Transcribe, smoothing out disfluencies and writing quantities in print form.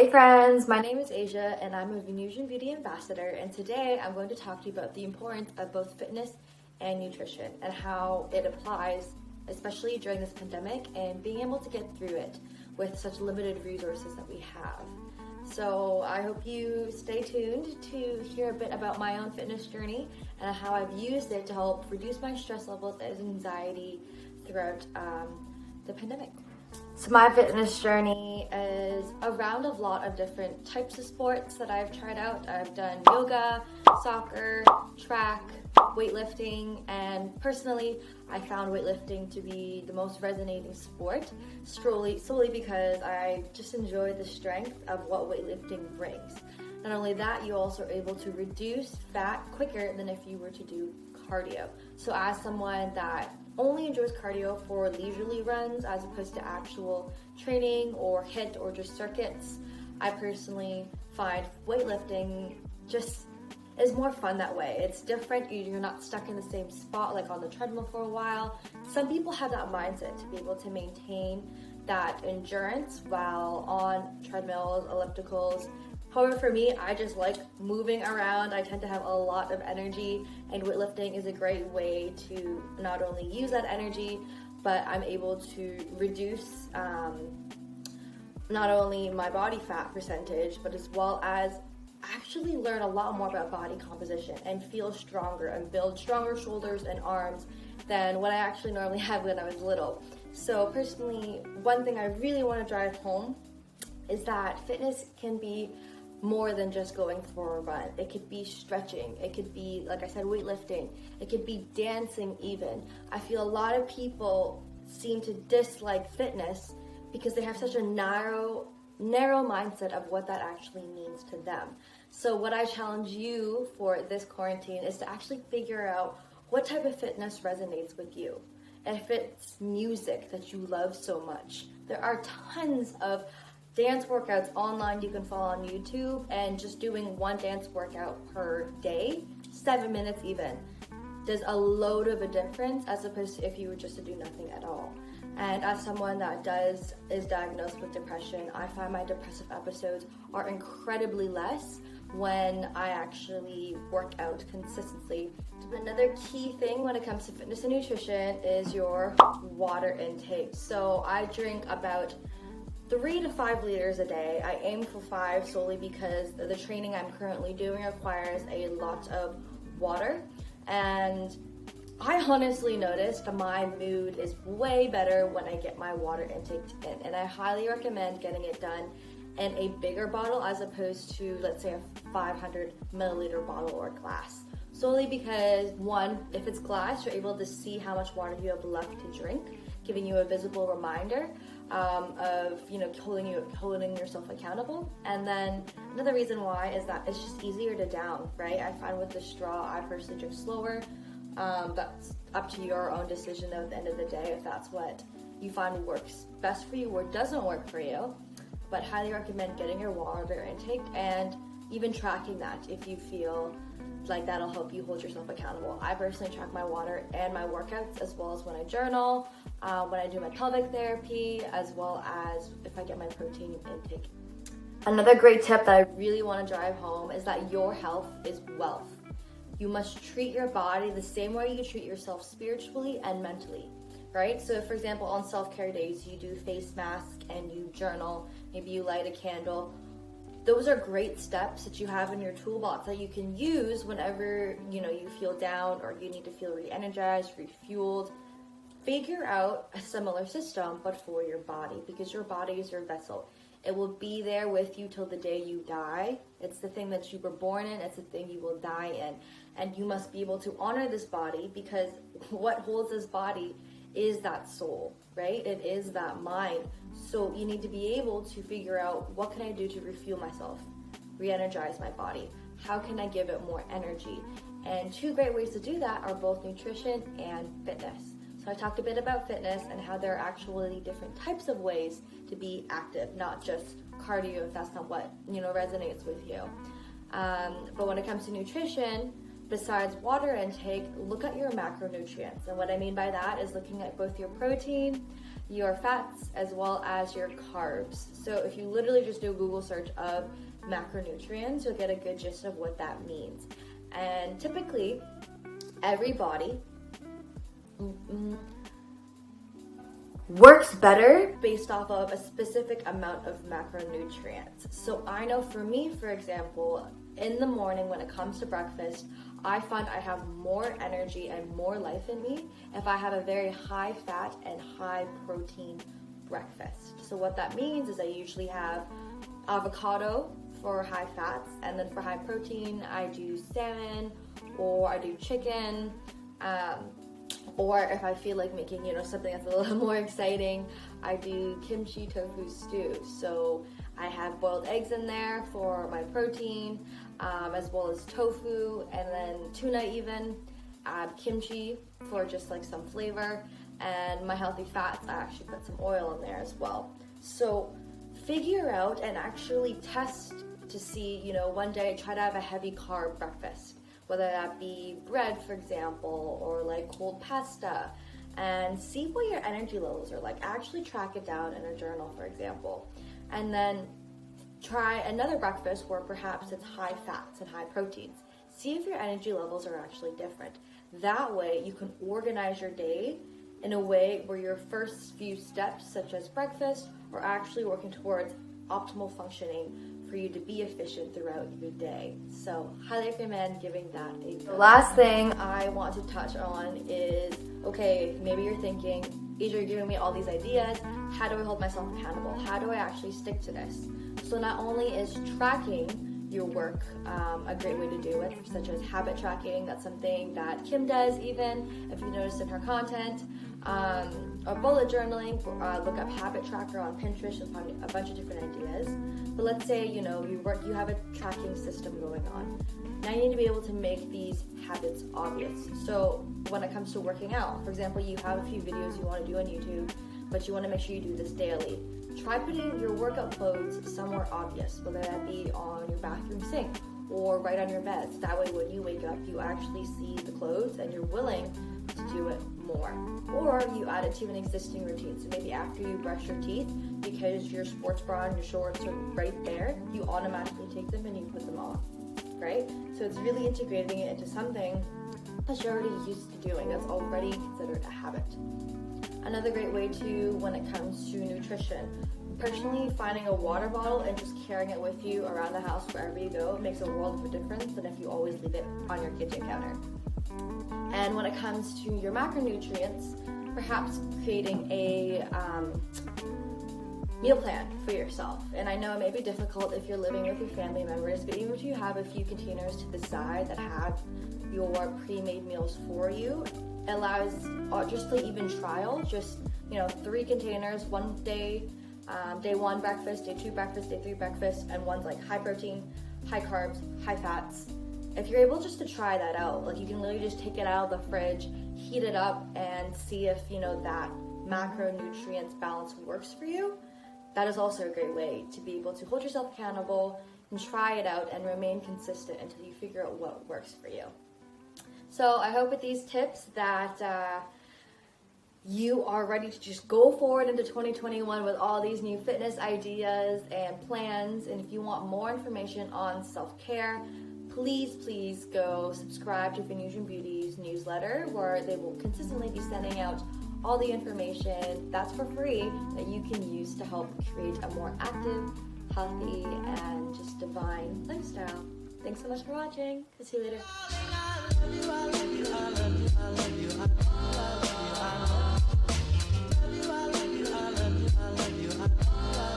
Hey friends, my name is Azia and I'm a Venusian Beauty Ambassador, and today I'm going to talk to you about the importance of both fitness and nutrition and how it applies, especially during this pandemic and being able to get through it with such limited resources that we have. So I hope you stay tuned to hear a bit about my own fitness journey and how I've used it to help reduce my stress levels and anxiety throughout the pandemic. So my fitness journey is around a lot of different types of sports that I've tried out. I've done yoga, soccer, track, weightlifting, and personally, I found weightlifting to be the most resonating sport, solely because I just enjoy the strength of what weightlifting brings. Not only that, you also are able to reduce fat quicker than if you were to do cardio. So as someone that only enjoys cardio for leisurely runs as opposed to actual training or HIIT or just circuits, I personally find weightlifting just is more fun that way. It's different. You're not stuck in the same spot like on the treadmill for a while. Some people have that mindset to be able to maintain that endurance while on treadmills, ellipticals. However, for me, I just like moving around. I tend to have a lot of energy, and weightlifting is a great way to not only use that energy, but I'm able to reduce not only my body fat percentage, but as well as actually learn a lot more about body composition and feel stronger and build stronger shoulders and arms than what I actually normally had when I was little. So personally, one thing I really want to drive home is that fitness can be more than just going for a run. It could be stretching. It could be, like I said, weightlifting. It could be dancing even. I feel a lot of people seem to dislike fitness because they have such a narrow mindset of what that actually means to them. So what I challenge you for this quarantine is to actually figure out what type of fitness resonates with you. If it's music that you love so much, there are tons of dance workouts online you can follow on YouTube, and just doing one dance workout per day, 7 minutes even, does a load of a difference as opposed to if you were just to do nothing at all. And as someone that is diagnosed with depression, I find my depressive episodes are incredibly less when I actually work out consistently. Another key thing when it comes to fitness and nutrition is your water intake. So I drink about 3 to 5 liters a day. I aim for 5 solely because the training I'm currently doing requires a lot of water, and I honestly noticed my mood is way better when I get my water intake in, and I highly recommend getting it done in a bigger bottle as opposed to, let's say, a 500 milliliter bottle or glass. Solely because, one, if it's glass, you're able to see how much water you have left to drink, giving you a visible reminder of holding yourself accountable. And then another reason why is that it's just easier to down, right? I find with the straw, I personally drink slower. That's up to your own decision though at the end of the day, if that's what you find works best for you or doesn't work for you. But highly recommend getting your water intake and even tracking that if you feel like that'll help you hold yourself accountable. I personally track my water and my workouts, as well as when I journal, when I do my pelvic therapy, as well as if I get my protein intake. Another great tip that I really want to drive home is that your health is wealth. You must treat your body the same way you treat yourself spiritually and mentally, right? So for example, on self-care days, you do face mask and you journal, maybe you light a candle. Those are great steps that you have in your toolbox that you can use whenever, you feel down or you need to feel re-energized, refueled. Figure out a similar system, but for your body, because your body is your vessel. It will be there with you till the day you die. It's the thing that you were born in. It's the thing you will die in. And you must be able to honor this body, because what holds this body is that soul, right? It is that mind. So you need to be able to figure out, what can I do to refuel myself, re-energize my body? How can I give it more energy? And 2 great ways to do that are both nutrition and fitness. So I talked a bit about fitness and how there are actually different types of ways to be active, not just cardio if that's not what resonates with you. But when it comes to nutrition, besides water intake, look at your macronutrients. And what I mean by that is looking at both your protein, your fats as well as your carbs. So if you literally just do a Google search of macronutrients, you'll get a good gist of what that means. And typically, every body works better based off of a specific amount of macronutrients. So I know for me, for example, in the morning when it comes to breakfast, I find I have more energy and more life in me if I have a very high fat and high protein breakfast. So what that means is I usually have avocado for high fats, and then for high protein, I do salmon or I do chicken. Or if I feel like making, something that's a little more exciting, I do kimchi tofu stew. So I have boiled eggs in there for my protein, as well as tofu, and then tuna even. Add kimchi for just like some flavor, and my healthy fats, I actually put some oil in there as well. So figure out and actually test to see, one day try to have a heavy carb breakfast, whether that be bread, for example, or like cold pasta, and see what your energy levels are like. Actually track it down in a journal, for example. And then try another breakfast where perhaps it's high fats and high proteins. See if your energy levels are actually different. That way you can organize your day in a way where your first few steps, such as breakfast, are actually working towards optimal functioning for you to be efficient throughout your day. So highly recommend giving that a go. The last thing I want to touch on is, okay, maybe you're thinking, Azia, you're giving me all these ideas. How do I hold myself accountable? How do I actually stick to this? So not only is tracking your work a great way to do it, such as habit tracking. That's something that Kim does, even if you noticed in her content. Or bullet journaling, look up habit tracker on Pinterest. You'll find a bunch of different ideas. But let's say you have a tracking system going on. Now you need to be able to make these habits obvious. So when it comes to working out, for example, you have a few videos you want to do on YouTube, but you want to make sure you do this daily. Try putting your workout clothes somewhere obvious, whether that be on your bathroom sink or right on your bed. So that way when you wake up, you actually see the clothes and you're willing to do it more. Or you add it to an existing routine. So maybe after you brush your teeth, because your sports bra and your shorts are right there, you automatically take them and you put them on, right? So it's really integrating it into something that you're already used to doing, that's already considered a habit. Another great way too, when it comes to nutrition, personally finding a water bottle and just carrying it with you around the house wherever you go makes a world of a difference than if you always leave it on your kitchen counter. And when it comes to your macronutrients, perhaps creating a meal plan for yourself. And I know it may be difficult if you're living with your family members, but even if you have a few containers to the side that have your pre-made meals for you, it allows just to even trial, 3 containers, one day, day 1 breakfast, day 2 breakfast, day 3 breakfast, and one's like high protein, high carbs, high fats. If you're able just to try that out, like you can literally just take it out of the fridge, heat it up, and see if that macronutrients balance works for you. That is also a great way to be able to hold yourself accountable and try it out and remain consistent until you figure out what works for you. So I hope with these tips that you are ready to just go forward into 2021 with all these new fitness ideas and plans. And if you want more information on self-care, please go subscribe to Venusian Beauty's newsletter, where they will consistently be sending out all the information that's for free that you can use to help create a more active, healthy, and just divine lifestyle. Thanks so much for watching. See you later.